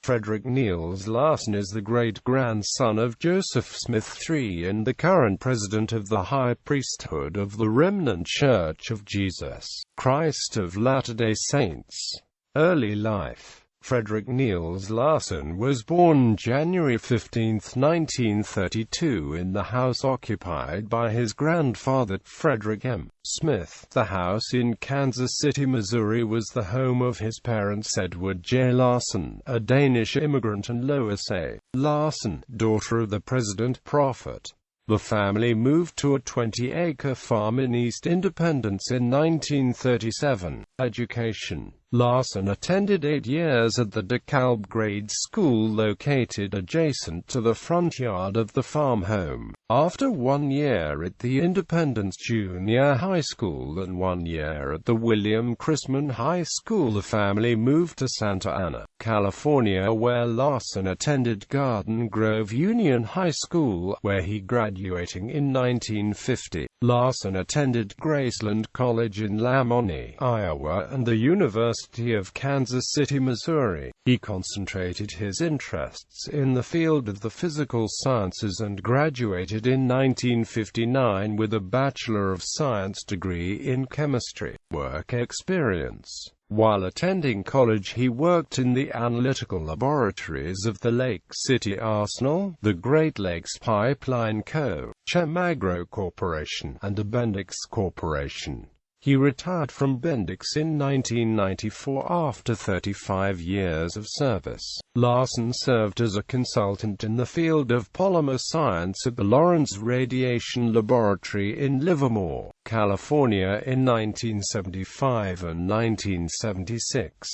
Frederick Niels Larsen is the great-grandson of Joseph Smith III and the current president of the High Priesthood of the Remnant Church of Jesus Christ of Latter-day Saints. Early life. Frederick Niels Larsen was born January 15, 1932 in the house occupied by his grandfather, Frederick M. Smith. The house in Kansas City, Missouri was the home of his parents Edward J. Larsen, a Danish immigrant, and Lois A. Larsen, daughter of the President Prophet. The family moved to a 20-acre farm in East Independence in 1937. Education. Larsen attended 8 years at the DeKalb grade school located adjacent to the front yard of the farm home. After 1 year at the Independence Junior High School and 1 year at the William Chrisman High School, the family moved to Santa Ana, California, where Larsen attended Garden Grove Union High School, where he graduating in 1950. Larsen attended Graceland College in Lamoni, Iowa, and the University of Kansas City, Missouri. He concentrated his interests in the field of the physical sciences and graduated in 1959 with a Bachelor of Science degree in chemistry. Work experience. While attending college, he worked in the analytical laboratories of the Lake City Arsenal, the Great Lakes Pipeline Co., Chemagro Corporation, and the Bendix Corporation. He retired from Bendix in 1994 after 35 years of service. Larsen served as a consultant in the field of polymer science at the Lawrence Radiation Laboratory in Livermore, California in 1975 and 1976.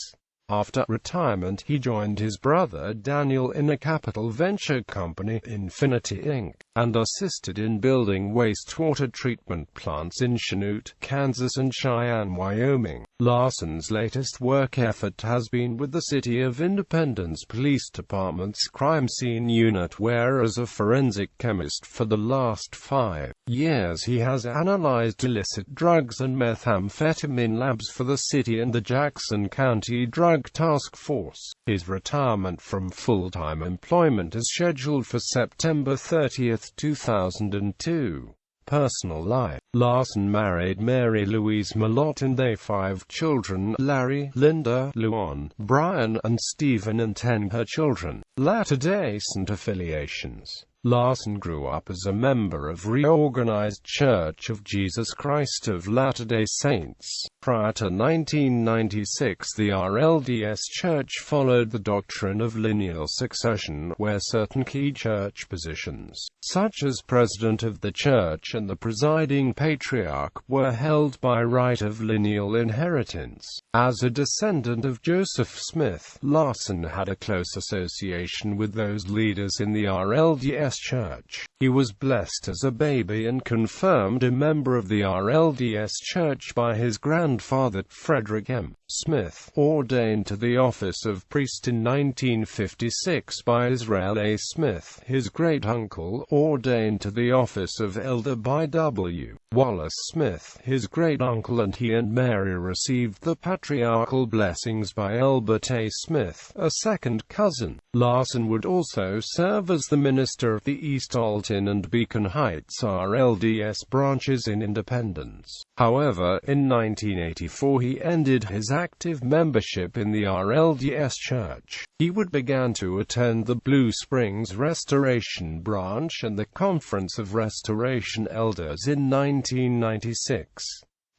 After retirement, he joined his brother Daniel in a capital venture company, Infinity Inc., and assisted in building wastewater treatment plants in Chanute, Kansas and Cheyenne, Wyoming. Larsen's latest work effort has been with the City of Independence Police Department's Crime Scene Unit, where as a forensic chemist for the last 5 years he has analyzed illicit drugs and methamphetamine labs for the city and the Jackson County Drug Task Force. His retirement from full-time employment is scheduled for September 30, 2002. Personal life. Larsen married Mary Louise Malott and they 5 children: Larry, Linda, Luan, Brian, and Stephen, and 10 her children. Latter-day Saint affiliations. Larsen grew up as a member of Reorganized Church of Jesus Christ of Latter-day Saints. Prior to 1996, the RLDS Church followed the doctrine of lineal succession, where certain key church positions, such as president of the church and the presiding patriarch, were held by right of lineal inheritance. As a descendant of Joseph Smith, Larsen had a close association with those leaders in the RLDS Church. He was blessed as a baby and confirmed a member of the RLDS Church by his grandfather, Frederick M. Smith, ordained to the office of priest in 1956 by Israel A. Smith. His great-uncle, ordained to the office of elder by W. Wallace Smith. His great-uncle and he and Mary received the patriarchal blessings by Albert A. Smith, a second cousin. Larsen would also serve as the minister of the East Alton and Beacon Heights RLDS branches in Independence. However, in 1984 he ended his active membership in the RLDS Church. He would begin to attend the Blue Springs Restoration Branch and the Conference of Restoration Elders in 1996.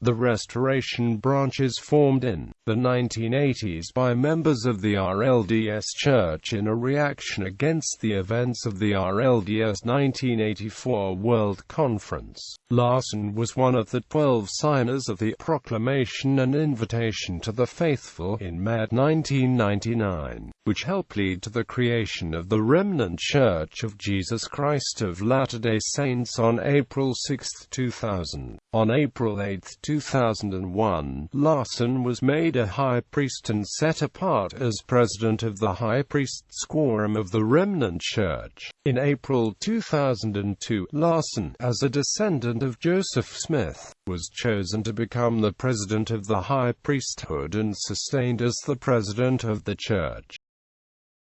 The Restoration branches formed in the 1980s by members of the RLDS Church in a reaction against the events of the RLDS 1984 World Conference. Larsen was one of the 12 signers of the Proclamation and Invitation to the Faithful in May 1999, which helped lead to the creation of the Remnant Church of Jesus Christ of Latter-day Saints on April 6, 2000. On April 8, 2001, Larsen was made a high priest and set apart as president of the High Priests Quorum of the Remnant Church. In April 2002, Larsen, as a descendant of Joseph Smith, was chosen to become the president of the High Priesthood and sustained as the president of the church.